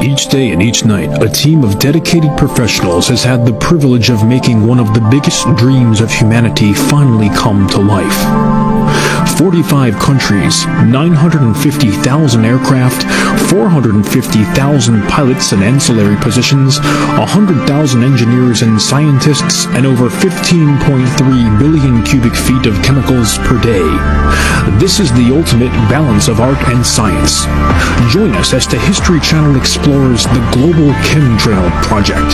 Each day and each night, a team of dedicated professionals has had the privilege of making one of the biggest dreams of humanity finally come to life. 45 countries, 950,000 aircraft, 450,000 pilots and ancillary positions, 100,000 engineers and scientists, and over 15.3 billion cubic feet of chemicals per day. This is the ultimate balance of art and science. Join us as the History Channel explores the Global Chemtrail Project.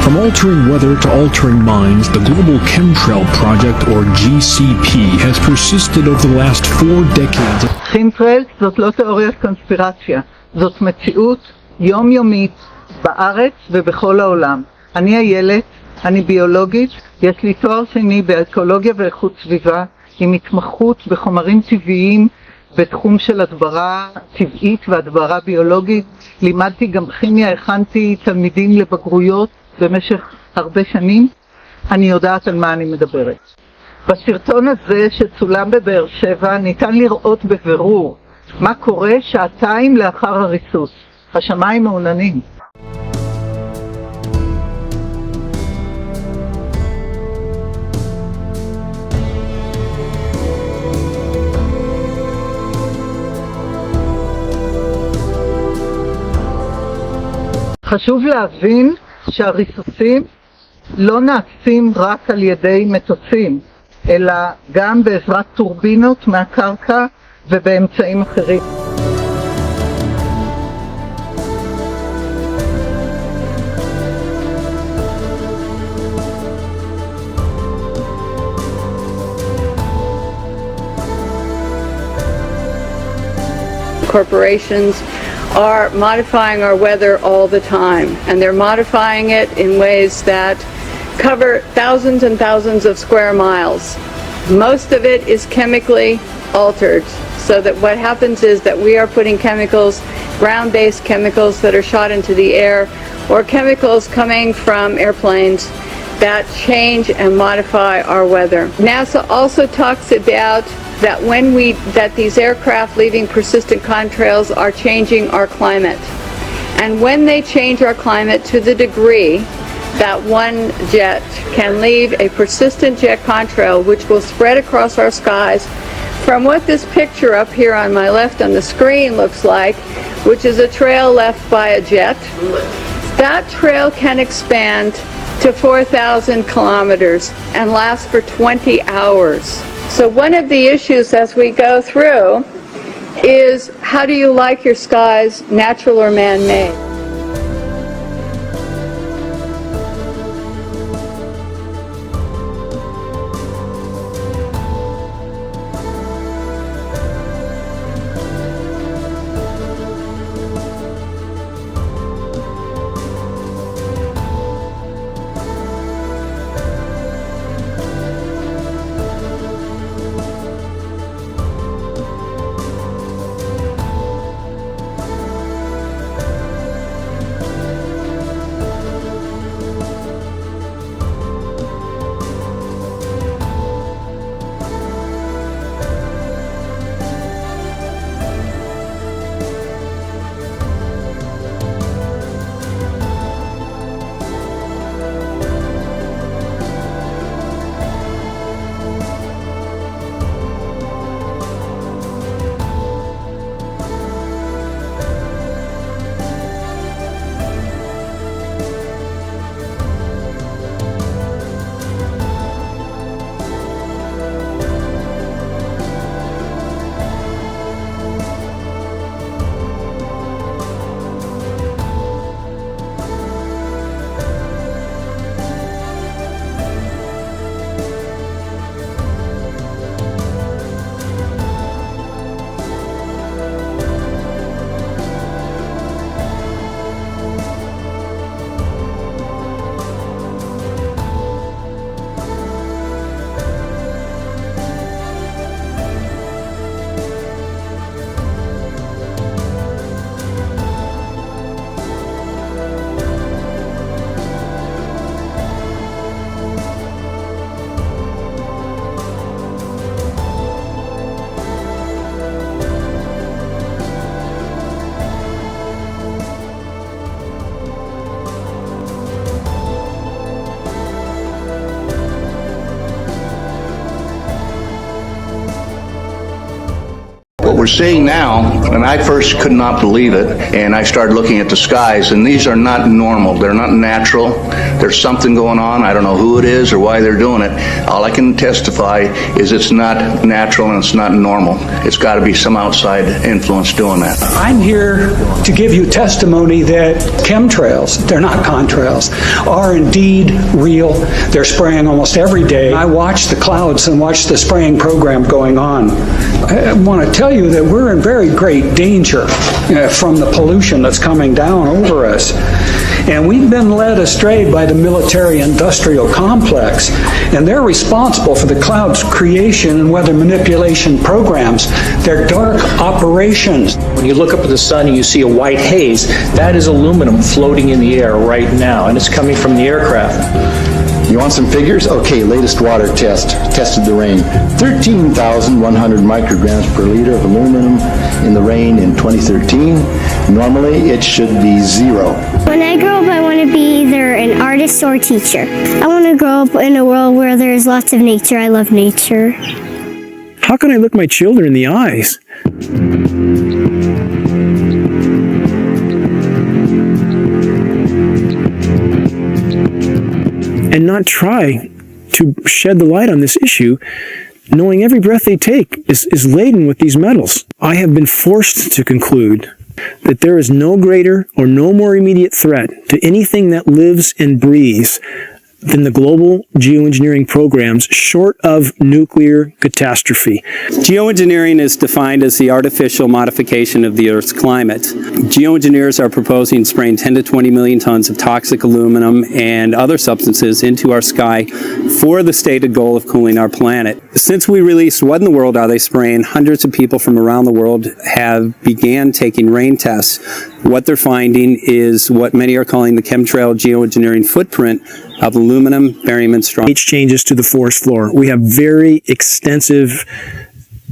From altering weather to altering minds, the Global Chemtrail Project, or GCP, has persisted over the last 4 decades. כימטרל זאת לא תיאוריית קונספירציה, זאת מציאות יומיומית בארץ ובכל העולם. אני איילת, אני ביולוגית, יש לי תואר שני באקולוגיה ואיכות סביבה, עם התמחות בחומרים טבעיים בתחום של הדברה טבעית והדברה ביולוגית. לימדתי גם כימיה, הכנתי תלמידים לבגרויות במשך הרבה שנים. אני יודעת על מה אני מדברת. בסרטון הזה שצולם בבאר שבע ניתן לראות בבירור מה קורה שעתיים לאחר הריסוס. השמיים מעוננים. חשוב להבין שהריסוסים לא נעשים רק על ידי מטוסים, אלא גם בעזרת טורבינות מהקרקע ובאמצעים אחרים. Corporations are modifying our weather all the time, and they're modifying it in ways that cover thousands and thousands of square miles. Most of it is chemically altered, so that what happens is that we are putting chemicals, ground-based chemicals that are shot into the air, or chemicals coming from airplanes that change and modify our weather. NASA also talks about that that these aircraft leaving persistent contrails are changing our climate. And when they change our climate to the degree that one jet can leave a persistent jet contrail which will spread across our skies from what this picture up here on my left on the screen looks like, which is a trail left by a jet, that trail can expand to 4,000 kilometers and last for 20 hours. So one of the issues as we go through is, how do you like your skies, natural or man-made? we're seeing now, and I first could not believe it, and I started looking at the skies, and these are not normal. They're not natural. There's something going on. I don't know who it is or why they're doing it. All I can testify is it's not natural and it's not normal. It's got to be some outside influence doing that. I'm here to give you testimony that chemtrails, they're not contrails, are indeed real. They're spraying almost every day. I watch the clouds and watch the spraying program going on. I want to tell you that we're in very great danger from the pollution that's coming down over us. And we've been led astray by the military-industrial complex, and they're responsible for the cloud's creation and weather manipulation programs. They're dark operations. When you look up at the sun and you see a white haze, that is aluminum floating in the air right now, and it's coming from the aircraft. You want some figures? Okay, latest water test. Tested the rain. 13,100 micrograms per liter of aluminum in the rain in 2013. Normally, it should be 0. When I grow up, I want to be either an artist or a teacher. I want to grow up in a world where there's lots of nature. I love nature. How can I look my children in the eyes and not try to shed the light on this issue, knowing every breath they take is laden with these metals? I have been forced to conclude that there is no greater or no more immediate threat to anything that lives and breathes than the global geoengineering programs short of nuclear catastrophe. Geoengineering is defined as the artificial modification of the Earth's climate. Geoengineers are proposing spraying 10 to 20 million tons of toxic aluminum and other substances into our sky for the stated goal of cooling our planet. Since we released What in the World Are They Spraying, hundreds of people from around the world have began taking rain tests. What they're finding is what many are calling the chemtrail geoengineering footprint of aluminum, barium, and strontium. Changes to the forest floor. We have very extensive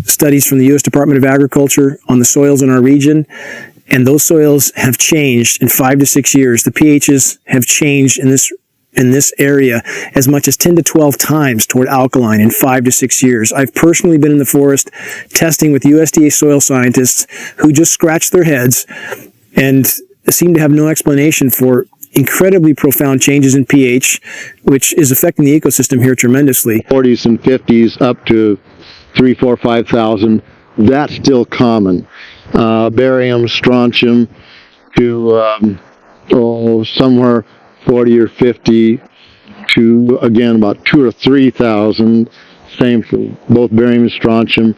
studies from the U.S. Department of Agriculture on the soils in our region, and those soils have changed in 5 to 6 years. The pHs have changed in this area as much as 10 to 12 times toward alkaline in 5 to 6 years. I've personally been in the forest testing with USDA soil scientists who just scratch their heads and seem to have no explanation for incredibly profound changes in pH, which is affecting the ecosystem here tremendously. 40s and 50s up to 3, 4, 5,000. That's still common. Barium, strontium to somewhere 40 or 50 to, again, about 2,000 or 3,000. Same for both barium and strontium.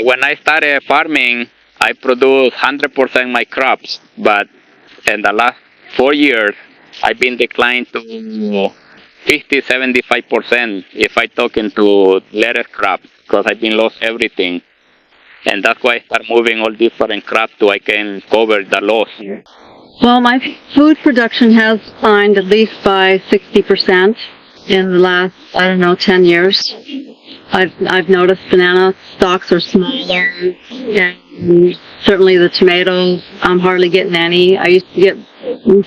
When I started farming, I produced 100% my crops, but in the last 4 years, I've been declined to 50-75% if I talk into lettuce crops, because I've been lost everything. And that's why I start moving all different crops so I can cover the loss. Well, my food production has declined at least by 60% in the last, 10 years. I've noticed banana stalks are smaller, and certainly the tomatoes, I'm hardly getting any. I used to get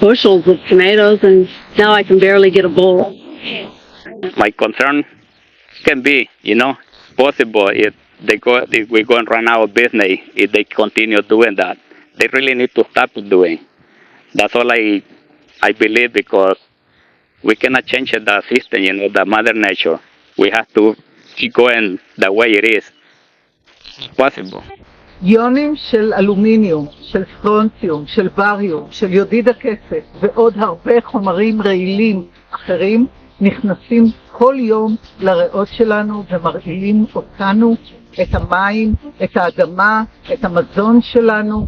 bushels of tomatoes, and now I can barely get a bowl. My concern can be, possible if we go and run out of business if they continue doing that. They really need to stop doing. That's all I believe, because we cannot change the system, the mother nature. We have to keep going the way it is. It's possible. יונים של אלומיניום, של סטרונציום, של בריום, של יודיד הכסף ועוד הרבה חומרים רעילים אחרים נכנסים כל יום לריאות שלנו ומרעילים אותנו, את המים, את האדמה, את המזון שלנו.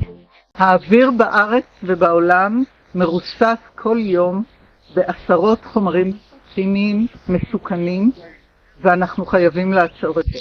האוויר בארץ ובעולם מרוסס כל יום בעשרות חומרים כימיים מסוכנים, ואנחנו חייבים לעצור את זה.